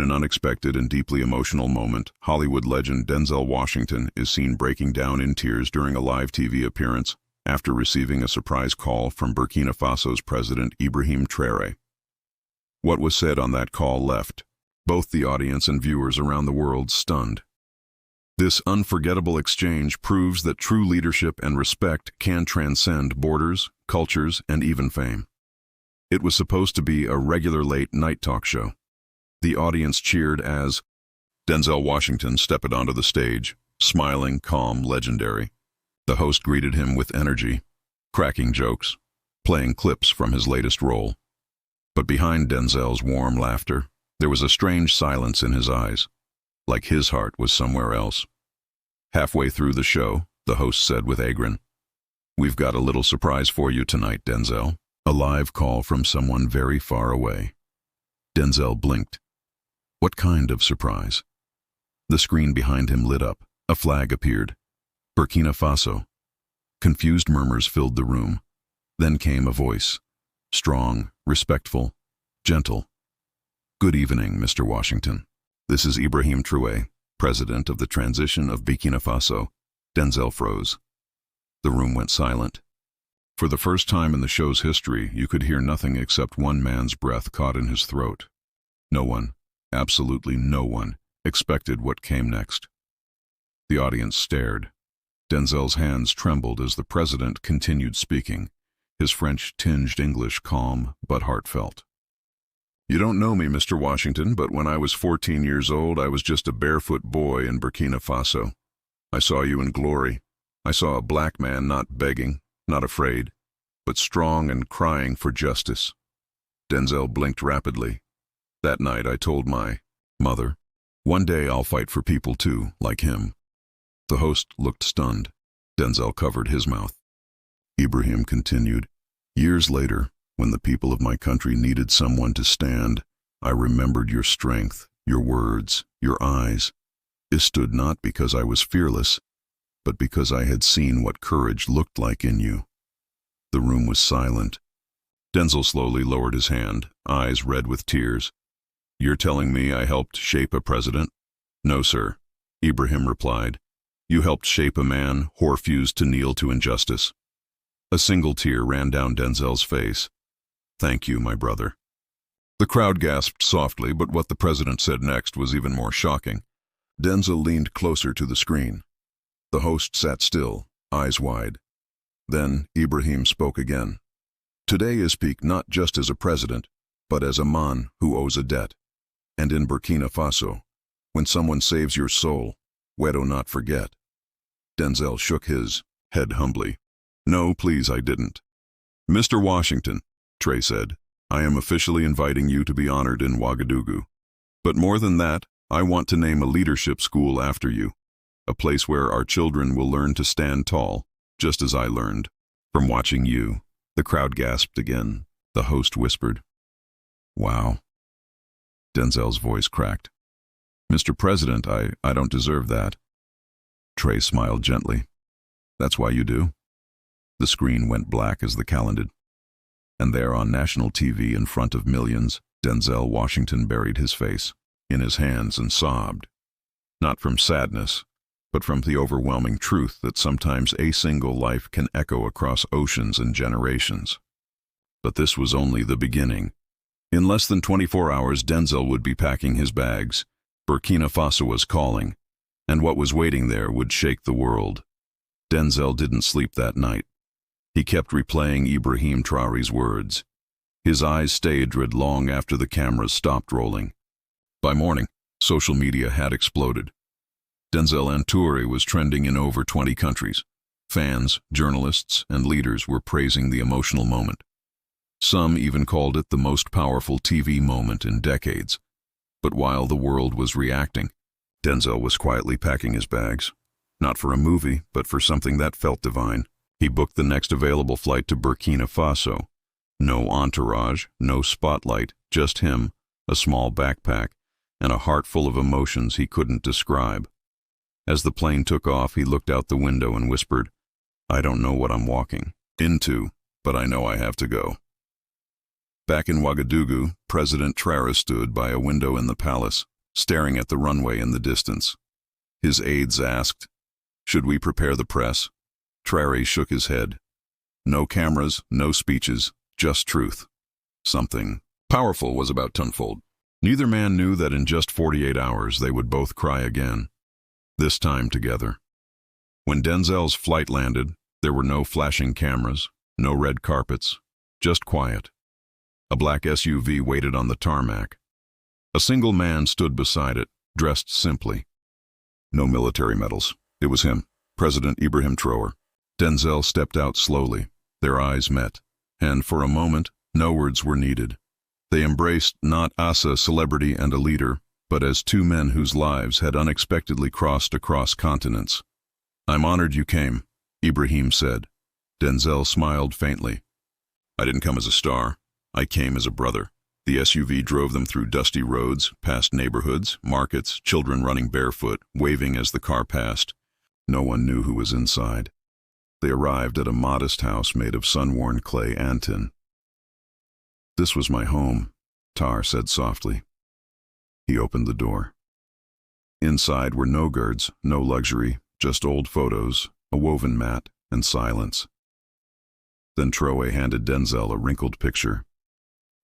In an unexpected and deeply emotional moment, Hollywood legend Denzel Washington is seen breaking down in tears during a live TV appearance after receiving a surprise call from Burkina Faso's President Ibrahim Traoré. What was said on that call left both the audience and viewers around the world stunned. This unforgettable exchange proves that true leadership and respect can transcend borders, cultures, and even fame. It was supposed to be a regular late-night talk show. The audience cheered as Denzel Washington stepped onto the stage, smiling, calm, legendary. The host greeted him with energy, cracking jokes, playing clips from his latest role. But behind Denzel's warm laughter, there was a strange silence in his eyes, like his heart was somewhere else. Halfway through the show, the host said with a grin, "We've got a little surprise for you tonight, Denzel." A live call from someone very far away. Denzel blinked. What kind of surprise? The screen behind him lit up. A flag appeared. Burkina Faso. Confused murmurs filled the room. Then came a voice. Strong, respectful, gentle. "Good evening, Mr. Washington. This is Ibrahim Traoré, President of the Transition of Burkina Faso." Denzel froze. The room went silent. For the first time in the show's history, you could hear nothing except one man's breath caught in his throat. No one, absolutely no one, expected what came next. The audience stared. Denzel's hands trembled as the president continued speaking, his French-tinged English calm but heartfelt. "You don't know me, Mr. Washington, but when I was 14 years old, I was just a barefoot boy in Burkina Faso. I saw you in glory. I saw a black man not begging, not afraid, but strong and crying for justice." Denzel blinked rapidly. "That night I told my mother, one day I'll fight for people too, like him." The host looked stunned. Denzel covered his mouth. Ibrahim continued, "Years later, when the people of my country needed someone to stand, I remembered your strength, your words, your eyes. It stood not because I was fearless, but because I had seen what courage looked like in you." The room was silent. Denzel slowly lowered his hand, eyes red with tears. "You're telling me I helped shape a president?" "No, sir," Ibrahim replied. "You helped shape a man who refused to kneel to injustice." A single tear ran down Denzel's face. "Thank you, my brother." The crowd gasped softly, but what the president said next was even more shocking. Denzel leaned closer to the screen. The host sat still, eyes wide. Then Ibrahim spoke again. "Today I speak not just as a president, but as a man who owes a debt. And in Burkina Faso, when someone saves your soul, we do not forget." Denzel shook his head humbly. "No, please, I didn't." "Mr. Washington," Traoré said, "I am officially inviting you to be honored in Ouagadougou. But more than that, I want to name a leadership school after you, a place where our children will learn to stand tall, just as I learned from watching you." The crowd gasped again. The host whispered, "Wow." Denzel's voice cracked. "Mr. President, I don't deserve that." Traoré smiled gently. "That's why you do." The screen went black as the calendar. And there on national TV in front of millions, Denzel Washington buried his face in his hands and sobbed. Not from sadness, but from the overwhelming truth that sometimes a single life can echo across oceans and generations. But this was only the beginning. In less than 24 hours, Denzel would be packing his bags. Burkina Faso was calling, and what was waiting there would shake the world. Denzel didn't sleep that night. He kept replaying Ibrahim Traoré's words. His eyes stayed red long after the cameras stopped rolling. By morning, social media had exploded. Denzel Traoré was trending in over 20 countries. Fans, journalists, and leaders were praising the emotional moment. Some even called it the most powerful TV moment in decades. But while the world was reacting, Denzel was quietly packing his bags. Not for a movie, but for something that felt divine. He booked the next available flight to Burkina Faso. No entourage, no spotlight, just him, a small backpack, and a heart full of emotions he couldn't describe. As the plane took off, he looked out the window and whispered, "I don't know what I'm walking into, but I know I have to go." Back in Ouagadougou, President Traoré stood by a window in the palace, staring at the runway in the distance. His aides asked, "Should we prepare the press?" Traoré shook his head. No cameras, no speeches, just truth. Something powerful was about to unfold. Neither man knew that in just 48 hours they would both cry again, this time together. When Denzel's flight landed, there were no flashing cameras, no red carpets, just quiet. A black SUV waited on the tarmac. A single man stood beside it, dressed simply. No military medals. It was him, President Ibrahim Traoré. Denzel stepped out slowly. Their eyes met, and for a moment, no words were needed. They embraced not as a celebrity and a leader, but as two men whose lives had unexpectedly crossed across continents. "I'm honored you came," Ibrahim said. Denzel smiled faintly. "I didn't come as a star. I came as a brother." The SUV drove them through dusty roads, past neighborhoods, markets, children running barefoot, waving as the car passed. No one knew who was inside. They arrived at a modest house made of sun-worn clay and tin. "This was my home," Tar said softly. He opened the door. Inside were no girds, no luxury, just old photos, a woven mat, and silence. Then Traoré handed Denzel a wrinkled picture.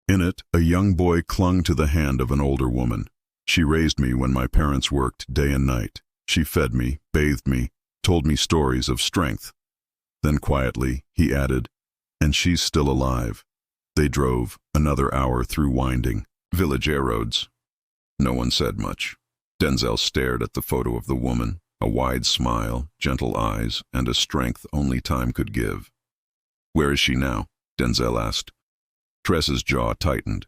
In it, a young boy clung to the hand of an older woman. "She raised me when my parents worked day and night. She fed me, bathed me, told me stories of strength." Then quietly, he added, "And she's still alive." They drove another hour through winding, village air roads. No one said much. Denzel stared at the photo of the woman, a wide smile, gentle eyes, and a strength only time could give. "Where is she now?" Denzel asked. Tressa's jaw tightened.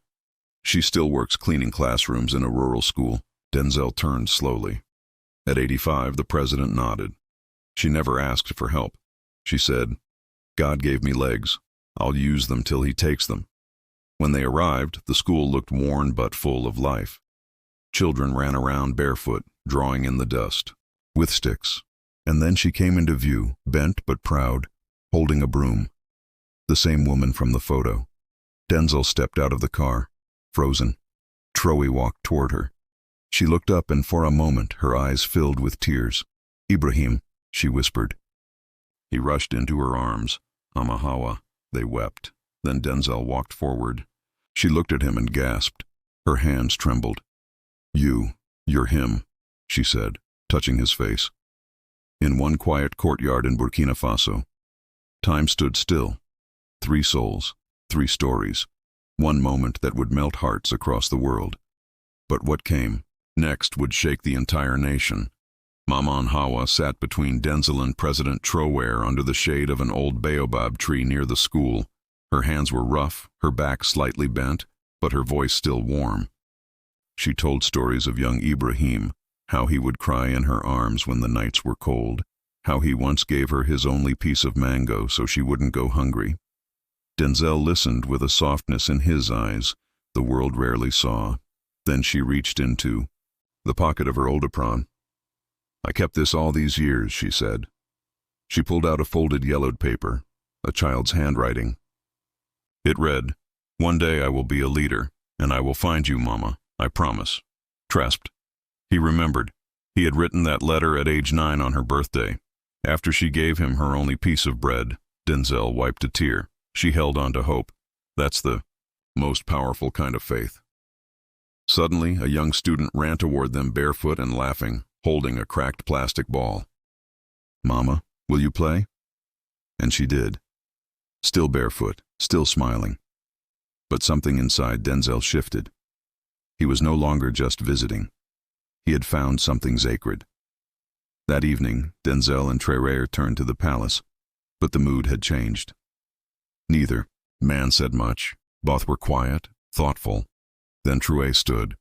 "She still works cleaning classrooms in a rural school." Denzel turned slowly. At 85, the president nodded. "She never asked for help. She said, 'God gave me legs. I'll use them till he takes them.'" When they arrived, the school looked worn but full of life. Children ran around barefoot, drawing in the dust, with sticks. And then she came into view, bent but proud, holding a broom. The same woman from the photo. Denzel stepped out of the car, frozen. Traoré walked toward her. She looked up, and for a moment her eyes filled with tears. "Ibrahim," she whispered. He rushed into her arms. "Amahawa," they wept. Then Denzel walked forward. She looked at him and gasped. Her hands trembled. You're him," she said, touching his face. In one quiet courtyard in Burkina Faso, time stood still. 3 souls, 3 stories, one moment that would melt hearts across the world. But what came next would shake the entire nation. Maman Hawa sat between Denzel and President Traoré under the shade of an old baobab tree near the school. Her hands were rough, her back slightly bent, but her voice still warm. She told stories of young Ibrahim, how he would cry in her arms when the nights were cold, how he once gave her his only piece of mango so she wouldn't go hungry. Denzel listened with a softness in his eyes the world rarely saw. Then she reached into the pocket of her old apron. "I kept this all these years," she said. She pulled out a folded yellowed paper, a child's handwriting. It read, "One day I will be a leader, and I will find you, Mama, I promise." Trasped. He remembered. He had written that letter at age 9 on her birthday. After she gave him her only piece of bread, Denzel wiped a tear. She held on to hope. That's the most powerful kind of faith. Suddenly, a young student ran toward them barefoot and laughing, holding a cracked plastic ball. "Mama, will you play?" And she did. Still barefoot, still smiling. But something inside Denzel shifted. He was no longer just visiting. He had found something sacred. That evening, Denzel and Traoré returned to the palace, but the mood had changed. Neither man said much. Both were quiet, thoughtful. Then Traoré stood.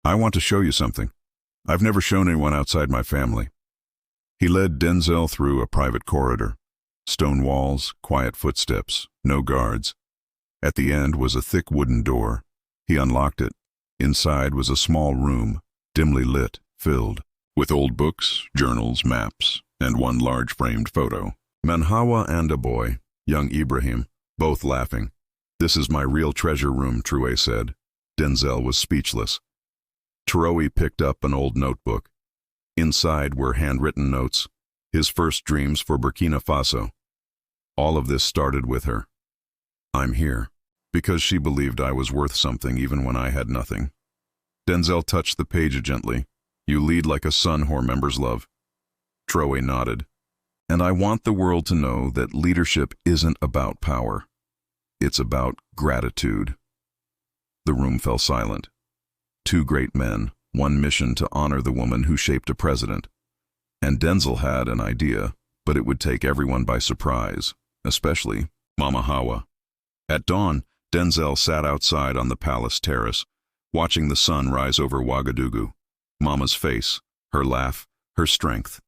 "I want to show you something. I've never shown anyone outside my family." He led Denzel through a private corridor. Stone walls, quiet footsteps, no guards. At the end was a thick wooden door. He unlocked it. Inside was a small room, dimly lit, filled with old books, journals, maps, and one large framed photo. Manhawa and a boy, young Ibrahim, both laughing. "This is my real treasure room," Traoré said. Denzel was speechless. Traoré picked up an old notebook. Inside were handwritten notes, his first dreams for Burkina Faso. All of this started with her. "I'm here," because she believed I was worth something even when I had nothing. Denzel touched the page gently. "You lead like a son whore members love." Traoré nodded. "And I want the world to know that leadership isn't about power. It's about gratitude." The room fell silent. Two great men, one mission to honor the woman who shaped a president. And Denzel had an idea, but it would take everyone by surprise, especially Mama Hawa. At dawn, Denzel sat outside on the palace terrace, watching the sun rise over Ouagadougou. Mama's face, her laugh, her strength.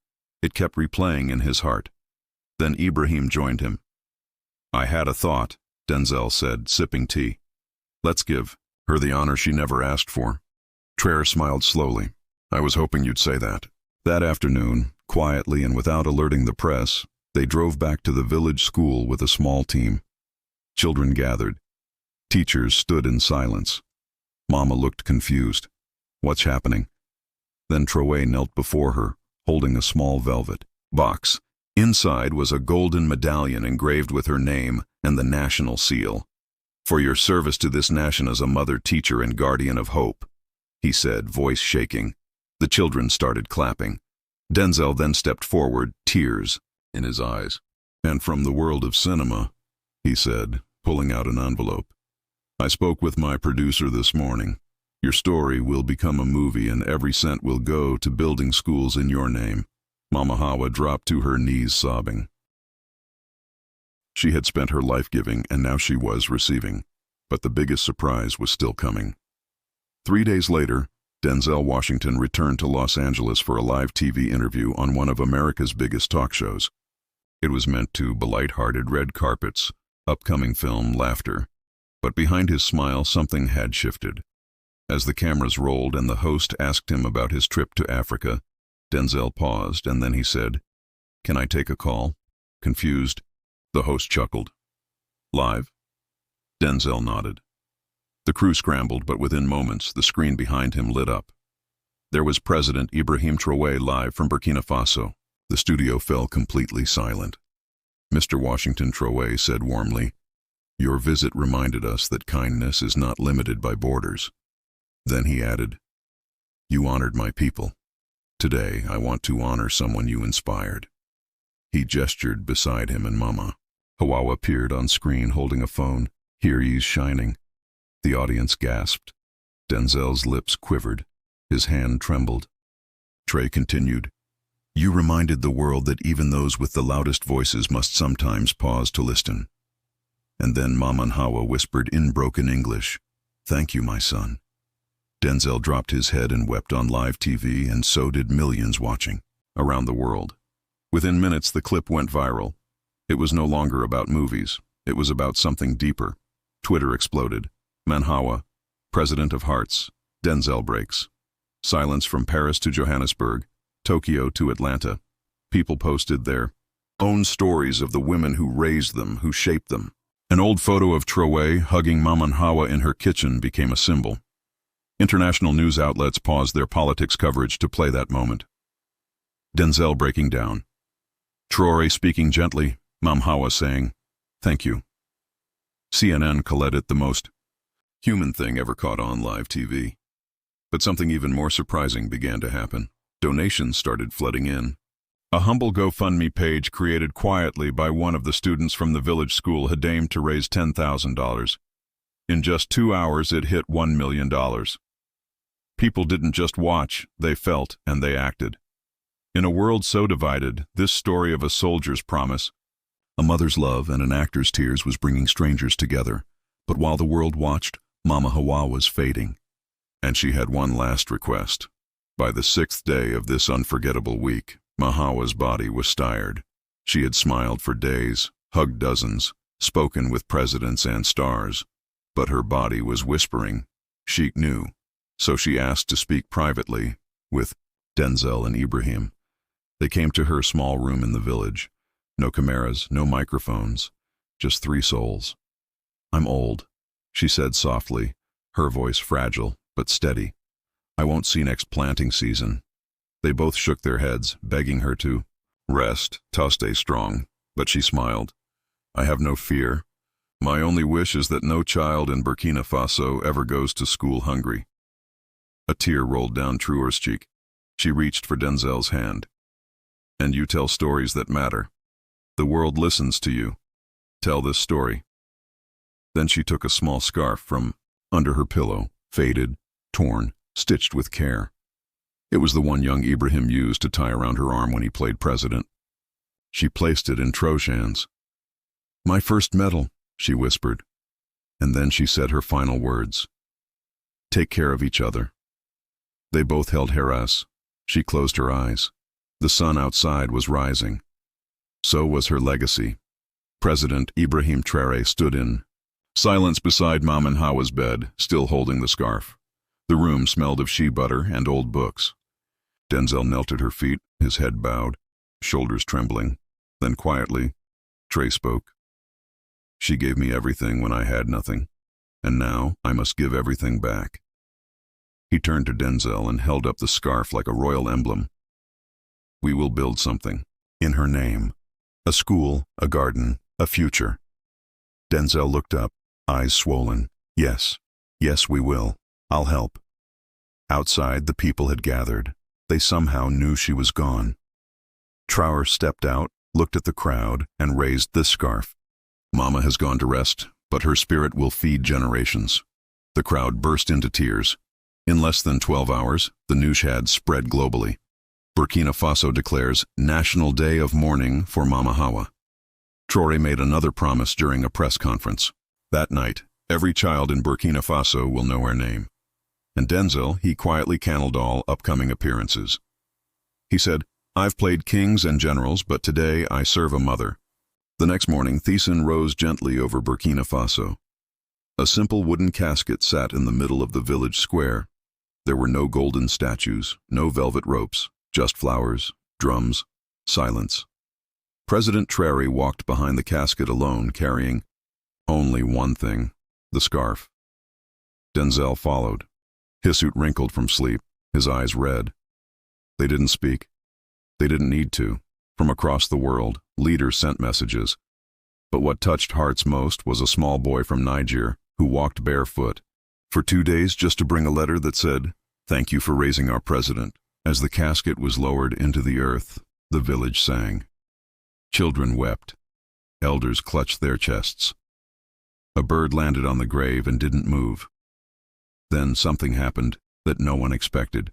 It kept replaying in his heart. Then Ibrahim joined him. "I had a thought," Denzel said, sipping tea. "Let's give her the honor she never asked for." Traoré smiled slowly. "I was hoping you'd say that." That afternoon, quietly and without alerting the press, they drove back to the village school with a small team. Children gathered. Teachers stood in silence. Mama looked confused. "What's happening?" Then Traoré knelt before her, holding a small velvet box. Inside was a golden medallion engraved with her name and the national seal. "For your service to this nation as a mother, teacher, and guardian of hope," he said, voice shaking. The children started clapping. Denzel then stepped forward, tears in his eyes. "And from the world of cinema," he said, pulling out an envelope. "I spoke with my producer this morning. Your story will become a movie and every cent will go to building schools in your name." Mama Hawa dropped to her knees sobbing. She had spent her life giving and now she was receiving. But the biggest surprise was still coming. 3 days later, Denzel Washington returned to Los Angeles for a live TV interview on one of America's biggest talk shows. It was meant to be light-hearted red carpets, upcoming film, laughter. But behind his smile, something had shifted. As the cameras rolled and the host asked him about his trip to Africa, Denzel paused and then he said, "Can I take a call?" Confused, the host chuckled. "Live?" Denzel nodded. The crew scrambled, but within moments, the screen behind him lit up. There was President Ibrahim Traoré live from Burkina Faso. The studio fell completely silent. "Mr. Washington," Traoré said warmly, "your visit reminded us that kindness is not limited by borders." Then he added, "You honored my people. Today, I want to honor someone you inspired." He gestured beside him and Mama. Hawa appeared on screen holding a phone, her eyes shining. The audience gasped. Denzel's lips quivered. His hand trembled. Trey continued, "You reminded the world that even those with the loudest voices must sometimes pause to listen." And then Mama and Hawa whispered in broken English, "Thank you, my son." Denzel dropped his head and wept on live TV, and so did millions watching around the world. Within minutes, the clip went viral. It was no longer about movies. It was about something deeper. Twitter exploded. Manhawa, President of Hearts. Denzel breaks. Silence from Paris to Johannesburg, Tokyo to Atlanta. People posted their own stories of the women who raised them, who shaped them. An old photo of Traoré hugging Manhawa in her kitchen became a symbol. International news outlets paused their politics coverage to play that moment. Denzel breaking down. Traoré speaking gently, Manhawa saying, "Thank you." CNN called it the most human thing ever caught on live TV. But something even more surprising began to happen. Donations started flooding in. A humble GoFundMe page created quietly by one of the students from the village school had aimed to raise $10,000. In just 2 hours, it hit $1 million. People didn't just watch, they felt and they acted. In a world so divided, this story of a soldier's promise, a mother's love, and an actor's tears was bringing strangers together. But while the world watched, Mama Hawa was fading. And she had one last request. By the 6th day of this unforgettable week, Mahawa's body was tired. She had smiled for days, hugged dozens, spoken with presidents and stars. But her body was whispering. She knew. So she asked to speak privately with Denzel and Ibrahim. They came to her small room in the village. No cameras, no microphones, just 3 souls. I'm old, she said softly, her voice fragile but steady. I won't see next planting season. They both shook their heads, begging her to rest, to stay strong, but she smiled. I have no fear. My only wish is that no child in Burkina Faso ever goes to school hungry. A tear rolled down Traoré's cheek. She reached for Denzel's hand. And you tell stories that matter. The world listens to you. Tell this story. Then she took a small scarf from under her pillow, faded, torn, stitched with care. It was the one young Ibrahim used to tie around her arm when he played president. She placed it in Traoré's hands. My first medal, she whispered. And then she said her final words. Take care of each other. They both held hands. She closed her eyes. The sun outside was rising. So was her legacy. President Ibrahim Traoré stood in silence beside Mama Hawa's bed, still holding the scarf. The room smelled of shea butter and old books. Denzel knelt at her feet, his head bowed, shoulders trembling. Then quietly, Traoré spoke. She gave me everything when I had nothing, and now I must give everything back. He turned to Denzel and held up the scarf like a royal emblem. We will build something, in her name. A school, a garden, a future. Denzel looked up, eyes swollen. Yes, yes we will. I'll help. Outside, the people had gathered. They somehow knew she was gone. Traoré stepped out, looked at the crowd, and raised this scarf. Mama has gone to rest, but her spirit will feed generations. The crowd burst into tears. In less than 12 hours, the news had spread globally. Burkina Faso declares National Day of Mourning for Mama Hawa. Traoré made another promise during a press conference. That night, every child in Burkina Faso will know her name. And Denzel, he quietly canceled all upcoming appearances. He said, I've played kings and generals, but today I serve a mother. The next morning, Thiessen rose gently over Burkina Faso. A simple wooden casket sat in the middle of the village square. There were no golden statues, no velvet ropes, just flowers, drums, silence. President Traoré walked behind the casket alone, carrying only one thing, the scarf. Denzel followed. His suit wrinkled from sleep, his eyes red. They didn't speak. They didn't need to. From across the world, leaders sent messages. But what touched hearts most was a small boy from Niger who walked barefoot for 2 days just to bring a letter that said, Thank you for raising our president. As the casket was lowered into the earth, the village sang. Children wept. Elders clutched their chests. A bird landed on the grave and didn't move. Then something happened that no one expected.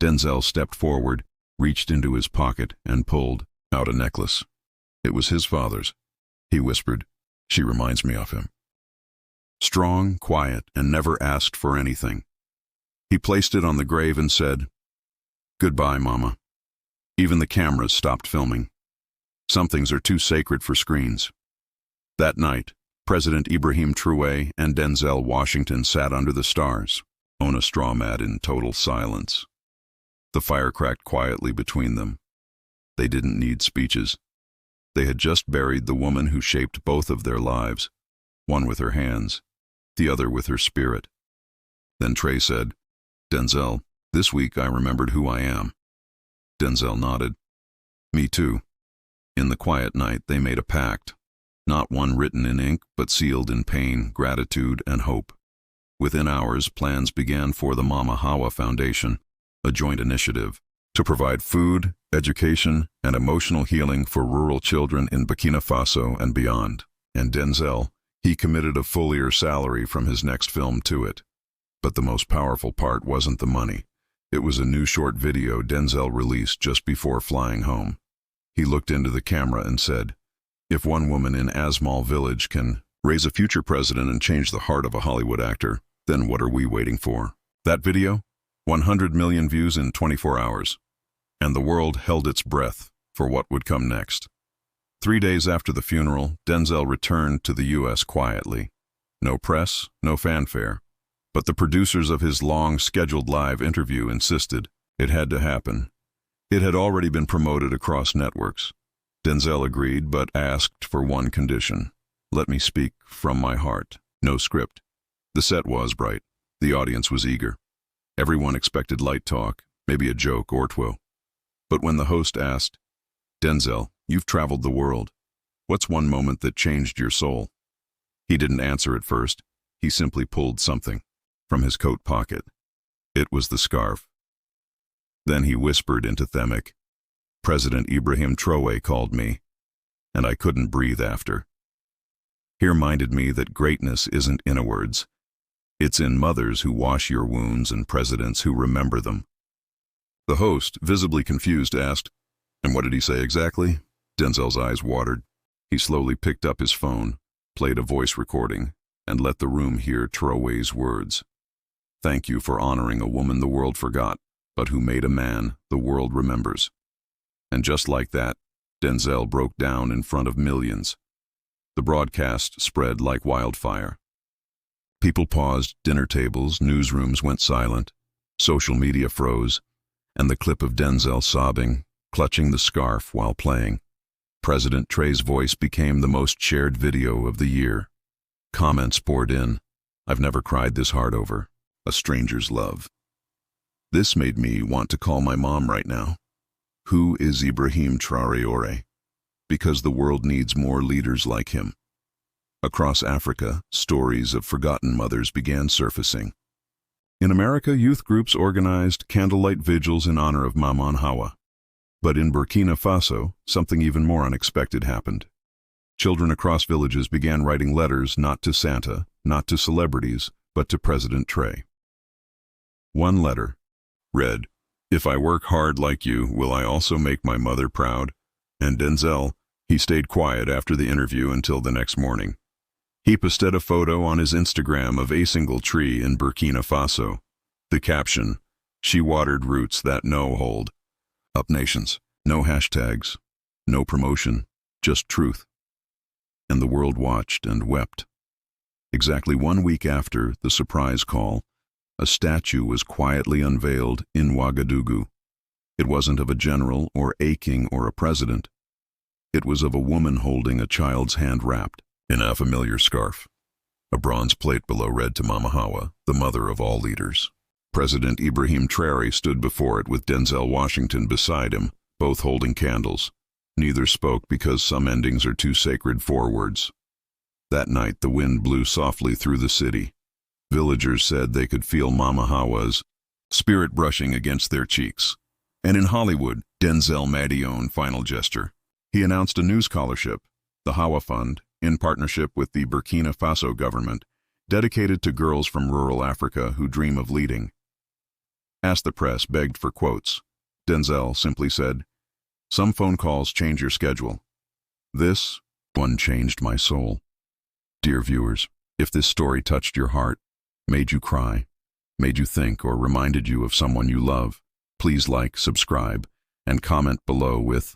Denzel stepped forward, reached into his pocket, and pulled out a necklace. It was his father's. He whispered, She reminds me of him. Strong, quiet, and never asked for anything. He placed it on the grave and said, Goodbye, Mama. Even the cameras stopped filming. Some things are too sacred for screens. That night, President Ibrahim Traoré and Denzel Washington sat under the stars, on a straw mat in total silence. The fire cracked quietly between them. They didn't need speeches. They had just buried the woman who shaped both of their lives, one with her hands, the other with her spirit. Then Traoré said, Denzel, this week I remembered who I am. Denzel nodded. Me too. In the quiet night they made a pact, not one written in ink but sealed in pain, gratitude, and hope. Within hours, plans began for the Mama Hawa Foundation, a joint initiative to provide food, education, and emotional healing for rural children in Burkina Faso and beyond. And Denzel, he committed a full-year salary from his next film to it. But the most powerful part wasn't the money. It was a new short video Denzel released just before flying home. He looked into the camera and said, If one woman in Asmal village can raise a future president and change the heart of a Hollywood actor, then what are we waiting for? That video? 100 million views in 24 hours. And the world held its breath for what would come next. 3 days after the funeral, Denzel returned to the U.S. quietly. No press, no fanfare. But the producers of his long-scheduled live interview insisted it had to happen. It had already been promoted across networks. Denzel agreed, but asked for one condition. Let me speak from my heart. No script. The set was bright. The audience was eager. Everyone expected light talk, maybe a joke or two. But when the host asked, "Denzel, you've traveled the world. What's one moment that changed your soul?" He didn't answer at first. He simply pulled something from his coat pocket. It was the scarf. Then he whispered into Themic, "President Ibrahim Traoré called me," and I couldn't breathe after. He reminded me that greatness isn't in words. It's in mothers who wash your wounds and presidents who remember them. The host, visibly confused, asked, "And what did he say exactly?" Denzel's eyes watered. He slowly picked up his phone, played a voice recording, and let the room hear Traoré's words. "Thank you for honoring a woman the world forgot, but who made a man the world remembers." And just like that, Denzel broke down in front of millions. The broadcast spread like wildfire. People paused, dinner tables, newsrooms went silent, social media froze, and the clip of Denzel sobbing, clutching the scarf while playing. President Traoré's voice became the most shared video of the year. Comments poured in. "I've never cried this hard over a stranger's love." This made me want to call my mom right now. Who is Ibrahim Traoré? Because the world needs more leaders like him. Across Africa, stories of forgotten mothers began surfacing. In America, youth groups organized candlelight vigils in honor of Maman Hawa. But in Burkina Faso, something even more unexpected happened. Children across villages began writing letters not to Santa, not to celebrities, but to President Traoré. One letter read, "If I work hard like you, will I also make my mother proud?" And Denzel, he stayed quiet after the interview until the next morning. He posted a photo on his Instagram of a single tree in Burkina Faso. The caption, "She watered roots that no hold up nations." No hashtags, no promotion, just truth. And the world watched and wept. Exactly 1 week after the surprise call, a statue was quietly unveiled in Ouagadougou. It wasn't of a general or a king or a president. It was of a woman holding a child's hand wrapped in a familiar scarf. A bronze plate below read, "To Mama Hawa, the mother of all leaders." President Ibrahim Traoré stood before it with Denzel Washington beside him, both holding candles. Neither spoke because some endings are too sacred for words. That night the wind blew softly through the city. Villagers said they could feel Mama Hawa's spirit brushing against their cheeks. And in Hollywood, Denzel made his own final gesture. He announced a new scholarship, the Hawa Fund, in partnership with the Burkina Faso government, dedicated to girls from rural Africa who dream of leading. As the press begged for quotes, Denzel simply said, "Some phone calls change your schedule. This one changed my soul." Dear viewers, if this story touched your heart, made you cry, made you think, or reminded you of someone you love, please like, subscribe, and comment below with,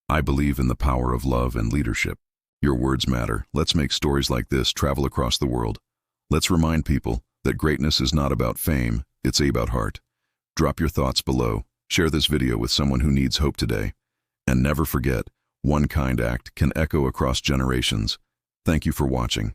"I believe in the power of love and leadership." Your words matter. Let's make stories like this travel across the world. Let's remind people that greatness is not about fame, it's about heart. Drop your thoughts below. Share this video with someone who needs hope today. And never forget, one kind act can echo across generations. Thank you for watching.